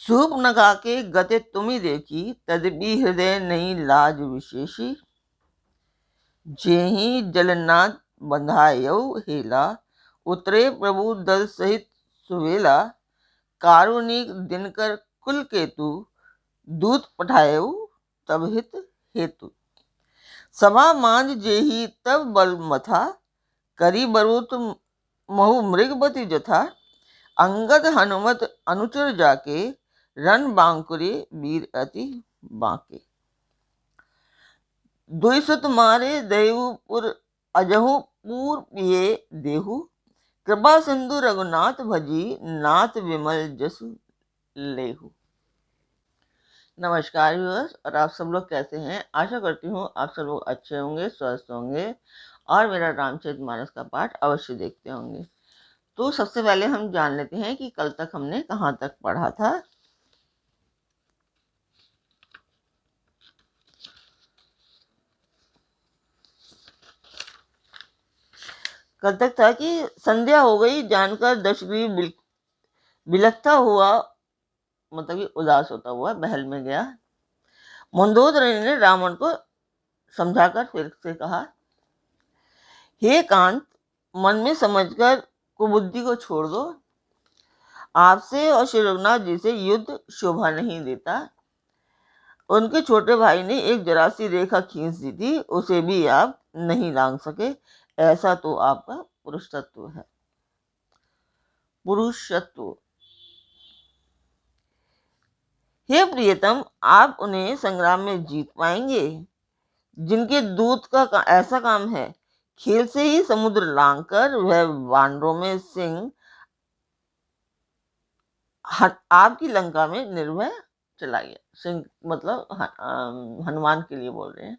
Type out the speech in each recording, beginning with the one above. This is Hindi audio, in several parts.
शूर्पणखा के गते तुमि देखी, तदपि हृदय नहीं लाज विशेषी। जेहि जलनाथ बंधायौ हेला, उतरे प्रभु दल सहित सुवेला। कारुणिक दिनकर कुल केतु, दूत पठायौ तब हित हेतु। सभा मांझ जेहि तब बल मथा, करी बरुत महु मृगपति जथा। अंगद हनुमत अनुचर जाके, रन बांकुरे वीर अति बांके। दुईसुत मारे देवपुर अजहु पूर पिए देहु। कृपा सिंधु रघुनाथ भजी, नाथ विमल जसु लेहु। नमस्कार व्यूअर्स, और आप सब लोग कैसे हैं। आशा करती हूँ आप सब लोग अच्छे होंगे, स्वस्थ होंगे और मेरा रामचरितमानस का पाठ अवश्य देखते होंगे। तो सबसे पहले हम जान लेते हैं कि कल तक हमने कहाँ तक पढ़ा था। कल तक था कि संध्या हो गई जानकर दशग्रीव बिलखता हुआ, मतलब कि उदास होता हुआ महल में गया। मंदोदरी ने रावण को समझाकर फिर से कहा, हे कांत, मन में समझकर कुबुद्धि को छोड़ दो। आपसे और श्री रघुनाथ जी से युद्ध शोभा नहीं देता। उनके छोटे भाई ने एक जरा सी रेखा खींच दी थी, उसे भी आप नहीं लांघ सके। ऐसा तो आपका पुरुषत्व है। पुरुषत्व। हे प्रियतम, आप उन्हें संग्राम में जीत पाएंगे जिनके दूत का ऐसा काम है। खेल से ही समुद्र लांघकर वह वानरों में सिंह आपकी लंका में निर्भय चला गया। सिंह मतलब हनुमान के लिए बोल रहे हैं।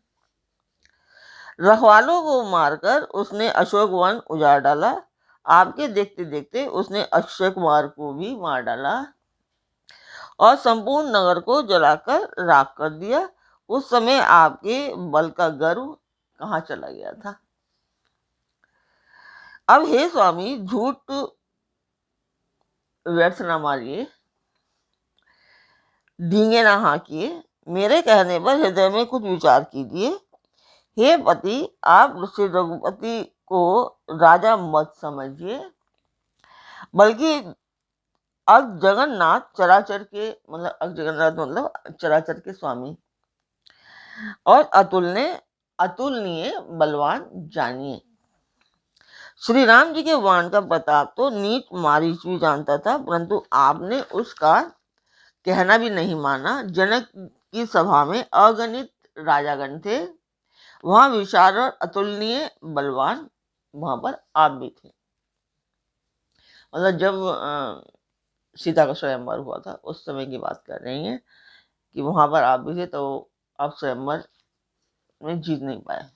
रखवालों को मारकर उसने अशोक वन उजाड़ डाला। आपके देखते देखते उसने अक्षय कुमार को भी मार डाला और संपूर्ण नगर को जलाकर राख कर दिया। उस समय आपके बल का गर्व कहाँ चला गया था। अब हे स्वामी, झूठ व्यर्थ न मारिए, ढींगे ना हाँकिए। मेरे कहने पर हृदय में कुछ विचार कीजिए। हे पति, आप श्री रघुपति को राजा मत समझिए, बल्कि अग जगन्नाथ चराचर के, मतलब अग जगन्नाथ मतलब चराचर के स्वामी और अतुलनीय बलवान जानिए। श्री राम जी के वाण का प्रताप तो नीच मारीच भी जानता था, परंतु आपने उसका कहना भी नहीं माना। जनक की सभा में अगणित राजागण थे, वहां विशाल और अतुलनीय बलवान, वहां पर आप भी थे। मतलब जब सीता का स्वयंवर हुआ था उस समय की बात कर रही हैं कि वहां पर आप भी थे, तो आप स्वयंवर में जीत नहीं पाए।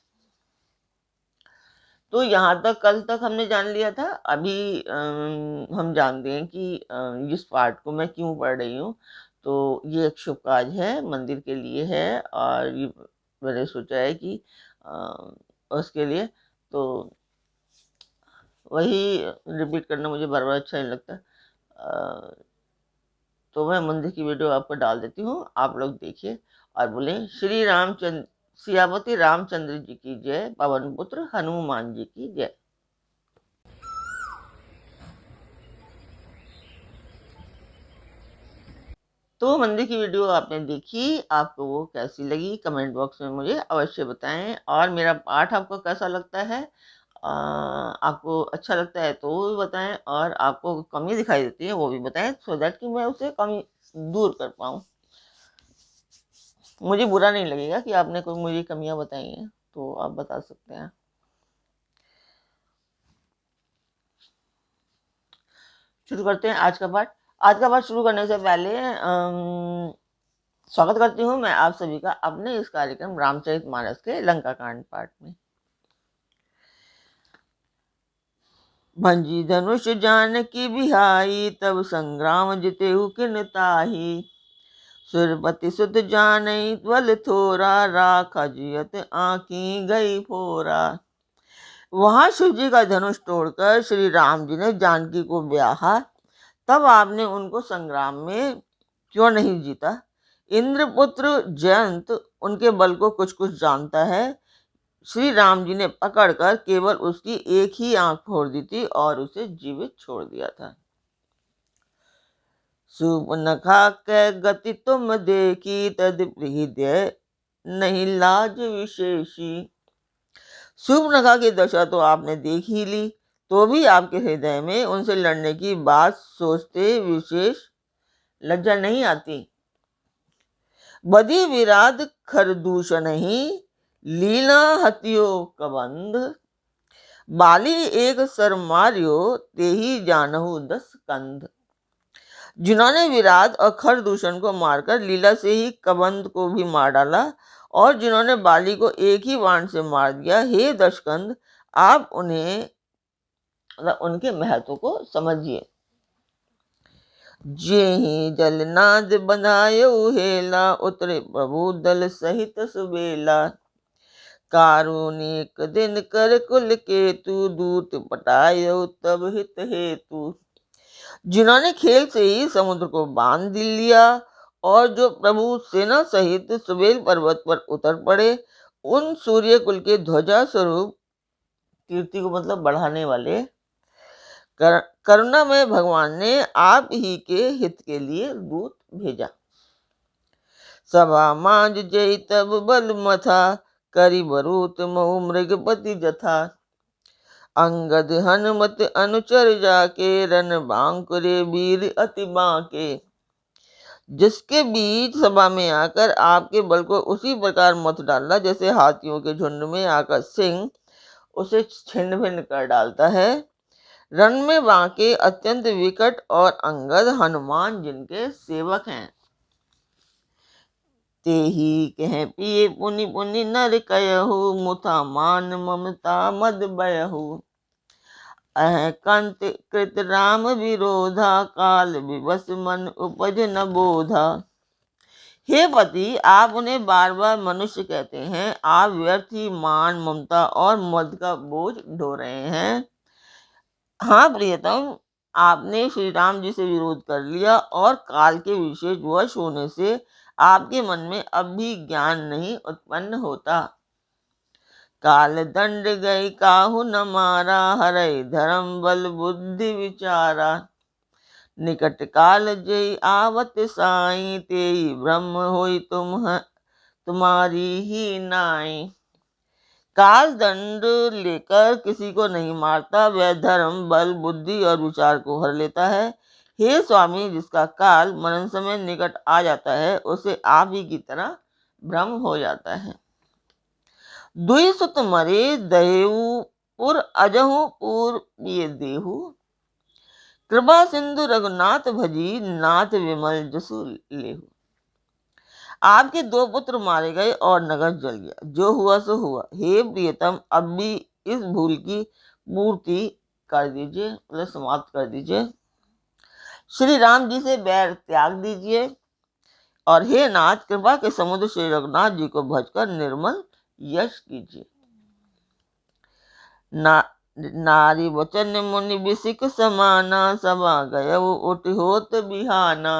तो यहाँ तक कल तक हमने जान लिया था। अभी हम जानते हैं कि इस पाठ को मैं क्यों पढ़ रही हूँ। तो ये एक शुभ कार्य है, मंदिर के लिए है, और ये मैंने सोचा है कि उसके लिए तो वही रिपीट करना मुझे बार बार अच्छा नहीं लगता। तो मैं मंदिर की वीडियो आपको डाल देती हूँ, आप लोग देखिए और बोले श्री रामचंद्र सियापति रामचंद्र जी की जय, पवन पुत्र हनुमान जी की जय। तो मंदिर की वीडियो आपने देखी, आपको वो कैसी लगी कमेंट बॉक्स में मुझे अवश्य बताएं। और मेरा पाठ आपको कैसा लगता है, आपको अच्छा लगता है तो वो भी बताएं, और आपको कमी दिखाई देती है वो भी बताएं, सो दैट कि मैं उसे कमी दूर कर पाऊँ। मुझे बुरा नहीं लगेगा कि आपने कोई मुझे कमियां बताई हैं, तो आप बता सकते हैं। शुरू करते हैं आज का पाठ। आज का पाठ शुरू करने से पहले स्वागत करती हूँ मैं आप सभी का अपने इस कार्यक्रम रामचरितमानस के लंका कांड पाठ में। भंजी धनुष जानकी बिहाई, तब संग्राम जितेहु किन ताहि। सुरपति सुत जानई बल थोरा, राखा जियत आँखी गई फोरा। वहां शिव जी का धनुष तोड़कर श्री राम जी ने जानकी को ब्याहा। तब आपने उनको संग्राम में क्यों नहीं जीता? इंद्रपुत्र जयंत उनके बल को कुछ कुछ जानता है। श्री राम जी ने पकड़कर केवल उसकी एक ही आंख फोड़ दी थी और उसे जीवित छोड़ दिया था। सूर्पनखा कै गति तुम देखी, तद हृदय नहीं लाज विशेषी। सूर्पनखा की दशा तो आपने देख ही ली, तो भी आपके हृदय में उनसे लड़ने की बात सोचते विशेष लज्जा नहीं आती। बदी विराद खरदूषण ही, लीला हतियो कबंध। बाली एक सर मारियो, तेही जानहु 10 कंध। जिन्होंने विराट और खरदूषण को मारकर लीला से ही कबंध को भी मार डाला, और जिन्होंने बाली को एक ही बाण से मार दिया, हे दशकंद, आप उन्हें उनके महत्व को समझिए। जेहि जलनाद बंधायो हेला, उतरे प्रभु दल सहित सुबेला। कारुणिक दिन कर कुल केतु, दूत पटायो तब हित हेतु। जिन्होंने खेल से ही समुद्र को बांध लिया, और जो प्रभु सेना सहित सुबेल पर्वत पर उतर पड़े, उन सूर्य कुल के ध्वजा स्वरूप, कीर्ति को मतलब बढ़ाने वाले, करुणा में भगवान ने आप ही के हित के लिए दूत भेजा। सभा मांझ जय तब बल मथा, करी बरूत महु मृगपति जथा। अंगद हनुमत अनुचर जाके, रन बांकुरे वीर अति बांके। जिसके बीच सभा में आकर आपके बल को उसी प्रकार मत डाला जैसे हाथियों के झुंड में आकर सिंह उसे छिन्न भिन्न कर डालता है। रण में बांके अत्यंत विकट, और अंगद हनुमान जिनके सेवक हैं। ते ही कह पिए पुनि पुनि नर कयहु, मुथा मान ममता मद बयहु। कंत कृत राम विरोधा, काल विवश मन उपज न बोधा। हे पति, आप उन्हें बार बार मनुष्य कहते हैं। आप व्यर्थ ही मान, ममता और मद का बोझ ढो रहे हैं। हाँ प्रियतम, आपने श्री राम जी से विरोध कर लिया, और काल के विशेष वश होने से आपके मन में अब भी ज्ञान नहीं उत्पन्न होता। काल दंड गई काहू न मारा, हरै धर्म बल बुद्धि विचारा। निकट काल जय आवत साई, तेई ब्रह्म होई तुम्हारी ही नाई। काल दंड लेकर किसी को नहीं मारता, वह धर्म बल बुद्धि और विचार को हर लेता है। हे स्वामी, जिसका काल मरण समय निकट आ जाता है, उसे आप ही की तरह भ्रम हो जाता है। दुई सुत मरे दहेऊ, पुर अजहु पूर पिए देहु। कृपा सिंधु रघुनाथ भजी, नाथ विमल जसु लेहु। आपके 2 पुत्र मारे गए और नगर जल गया, जो हुआ सो हुआ। हे प्रियतम, अब भी इस भूल की पूर्ति कर दीजिए, मतलब समाप्त कर दीजिए। श्री राम जी से बैर त्याग दीजिए, और हे नाथ, कृपा के समुद्र श्री रघुनाथ जी को भजकर निर्मल यश कीजिए। नारी वचन मुनि बिसिक समाना, सभा गय उठ होत बिहाना।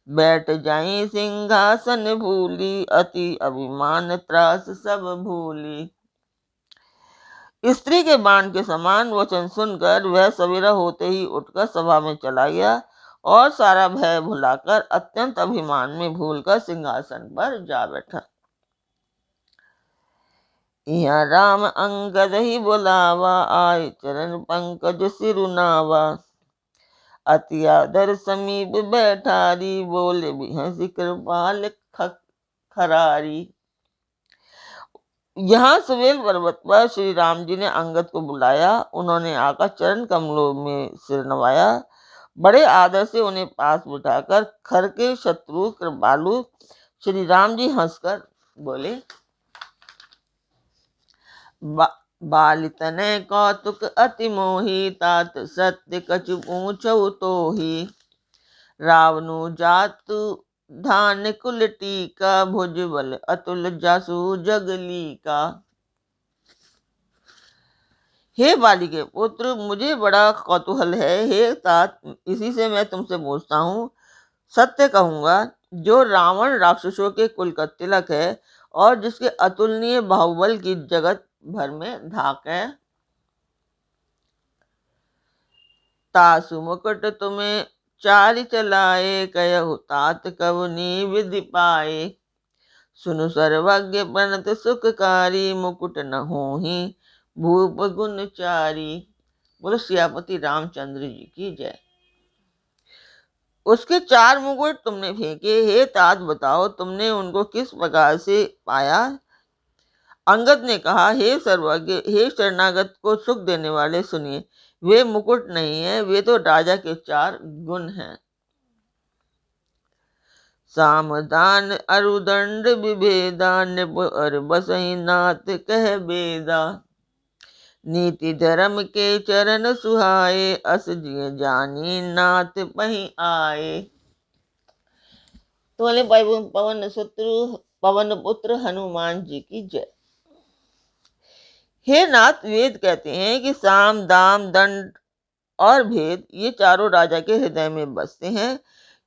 बैठ जाई सिंहासन भूली, अति अभिमान त्रास सब भूली। स्त्री के बाण के समान वचन सुनकर वह सवेरा होते ही उठकर सभा में चला गया, और सारा भय भुलाकर अत्यंत अभिमान में भूलकर सिंहासन पर जा बैठा। यहाँ राम अंगद ही बुलावा, आए चरण पंकज सिरुनावा। अति आदर समीप बैठारी, बोले भी हंसी कृपाल खरारी। यहाँ सुबेल पर्वत पर श्री राम जी ने अंगद को बुलाया। उन्होंने आकर चरण कमलों में सिर नवाया। बड़े आदर से उन्हें पास बिठाकर खर के शत्रु कृपालु श्री राम जी हंसकर बोले, बाल तनय कौतुक अति मोही, तात सत्य कछु पूछौ तोही। रावणु जातु धान कुल टीका, भुज बल अतुल जासु जगली का। हे बाली के पुत्र, मुझे बड़ा कौतूहल है। हे तात, इसी से मैं तुमसे पूछता हूँ, सत्य कहूंगा, जो रावण राक्षसों के कुल का तिलक है और जिसके अतुलनीय बाहुबल की जगत भर में धाक है, तासु मुकुट तुम्हें चारि चलाए, कहु तात कवनी विधि पाए। सुनु सर्वज्ञ प्रणत सुखकारी, मुकुट न होहि भूप गुण चारी। बोलो सियापति रामचंद्र जी की जय। उसके 4 मुकुट तुमने फेंके, हे तात बताओ तुमने उनको किस प्रकार से पाया। अंगद ने कहा, हे सर्वज्ञ, हे शरणागत को सुख देने वाले, सुनिए, वे मुकुट नहीं है, वे तो राजा के 4 गुण हैं। सामदान अरुदंड विभेदा, नृप अर बसहि नाथ कह बेदा। नीति धर्म के चरण सुहाए, अस जिय जानी नाथ पही आए। तो बोले पवन पुत्र हनुमान जी की जय। हे नाथ, वेद कहते हैं कि साम दाम दंड और भेद ये चारों राजा के हृदय में बसते हैं।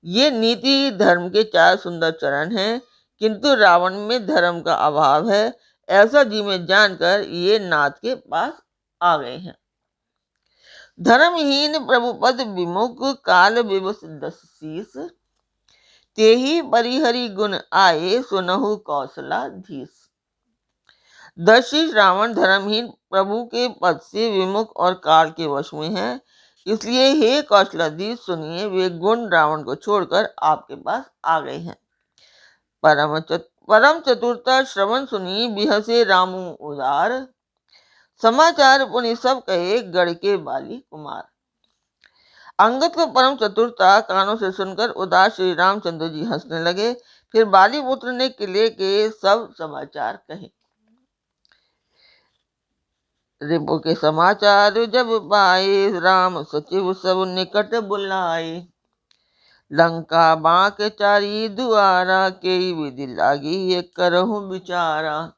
ये नीति धर्म के 4 सुंदर चरण हैं, किंतु रावण में धर्म का अभाव है, ऐसा जी में जानकर ये नाथ के पास आ गए हैं। धर्महीन प्रभुपद विमुख, काल विवश 10 शीस। तेहि परिहरि गुण आए, सुनहु कौशलाधीश। दशरथ रावण धर्महीन प्रभु के पद से विमुख और काल के वश में है, इसलिए हे कौशलाधीश सुनिए, वे गुण रावण को छोड़कर आपके पास आ गए हैं। परम चतुरता श्रवण सुनी, बिहसे रामू उदार। समाचार पुनि सब कहे, गढ़ के बाली कुमार। अंगद को परम चतुरता कानों से सुनकर उदास श्री रामचंद्र जी हंसने लगे। फिर बाली पुत्र ने किले के सब समाचार कहे। रिपु के समाचार जब पाए, राम सचिव सब निकट बुलाए। लंका बांक चारी दुआरा, के विधि लागी ये करहु विचारा।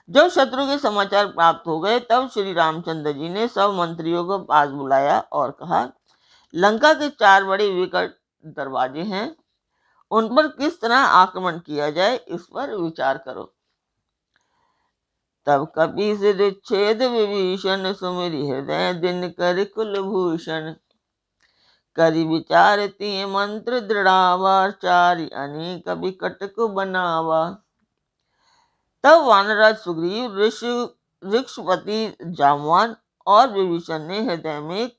जब शत्रु के समाचार प्राप्त हो गए, तब श्री रामचंद्र जी ने सब मंत्रियों को पास बुलाया और कहा, लंका के 4 बड़े विकट दरवाजे हैं, उन पर किस तरह आक्रमण किया जाए, इस पर विचार करो। तब कपीस छेद विभीषण, सुमिरि हृदय दिन कर कुलभूषण। करि विचार तिय मंत्र दृढ़ावा, चारि अनेक विकट को बनावा। तब वानरराज सुग्रीव, ऋक्षपति जामवान और विभीषण ने हृदय में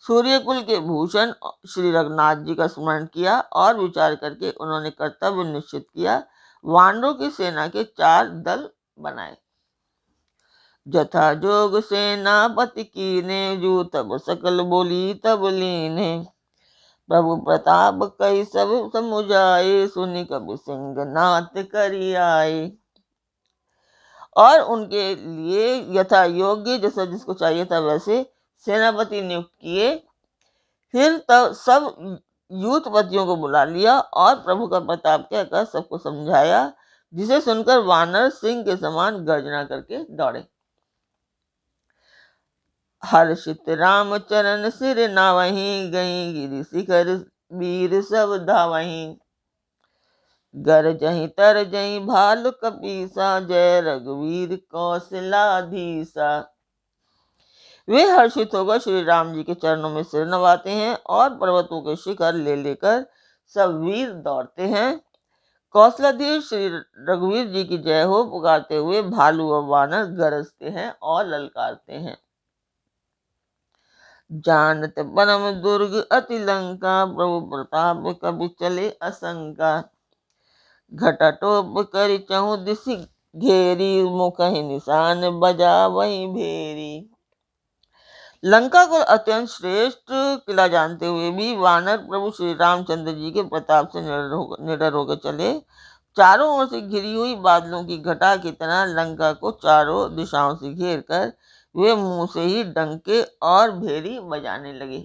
सूर्य कुल के भूषण श्री रघुनाथ जी का स्मरण किया और विचार करके उन्होंने कर्तव्य निश्चित किया। वानरों की सेना के 4 दल बनाए। जथा जोग सेनापति कीने, जो तब सकल बोली तब लीने। प्रभु प्रताप कई सब समुझाए, सुनि कबि सिंह नाथ करि आए। और उनके लिए यथा योग्य, जैसा जिसको चाहिए था वैसे सेनापति नियुक्त किए। फिर तब सब यूथपतियों को बुला लिया और प्रभु का प्रताप कहकर सबको समझाया, जिसे सुनकर वानर सिंह के समान गर्जना करके दौड़े। हर्षित राम चरण सिर नावहीं, गई गिरि शिखर वीर सब धावहीं। गरजहीं तरजहीं भालु कपीसा, जय रघुवीर कौशलाधीसा। वे हर्षित होकर श्री राम जी के चरणों में सिर नवाते हैं और पर्वतों के शिखर ले लेकर सब वीर दौड़ते हैं। कौशलाधीश श्री रघुवीर जी की जय हो पुकारते हुए भालू और वानर गरजते हैं और ललकारते हैं। जानत परम दुर्ग अति लंका, प्रभु प्रताप कबि चले असंका। घटाटोप करि चहु दिशि घेरी, मुखहि निशान बजा वहीं भेरी। लंका को अत्यंत श्रेष्ठ किला जानते हुए भी वानर प्रभु श्री रामचंद्र जी के प्रताप से निडर होकर चले। चारों ओर से घिरी हुई बादलों की घटा की तरह लंका को चारों दिशाओं से घेर कर वे मुंह से ही डंके और भेरी बजाने लगे।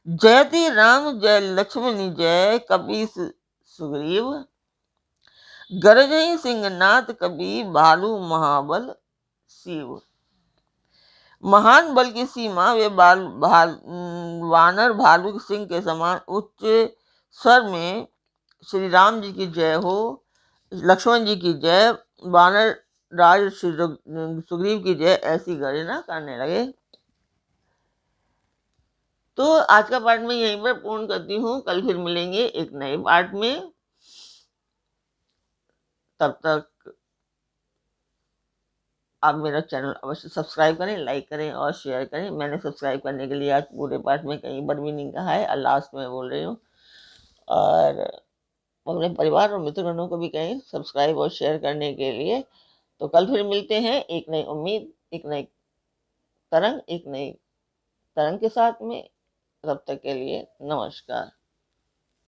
जयति राम जय लक्ष्मणी जय, कपीस सुग्रीव। गरजहीं सिंहनाथ कपि, भालू महाबल शिव। महान बल की सीमा वे वानर भालू सिंह के समान उच्च स्वर में श्री राम जी की जय हो, लक्ष्मण जी की जय, वानर राज सुग्रीव की जय, ऐसी गर्जना करने लगे। तो आज का पाठ मैं यहीं पर पूर्ण करती हूँ। कल फिर मिलेंगे एक नए पाठ में। तब तक आप मेरा चैनल अवश्य सब्सक्राइब करें, लाइक करें और शेयर करें। मैंने सब्सक्राइब करने के लिए आज पूरे पाठ में कहीं पर भी नहीं कहा है, और लास्ट में बोल रही हूँ। और अपने परिवार और मित्रगणों को भी कहें सब्सक्राइब और शेयर करने के लिए। तो कल फिर मिलते हैं एक नई उम्मीद, एक नई तरंग, एक नई तरंग के साथ में। तब तक के लिए नमस्कार।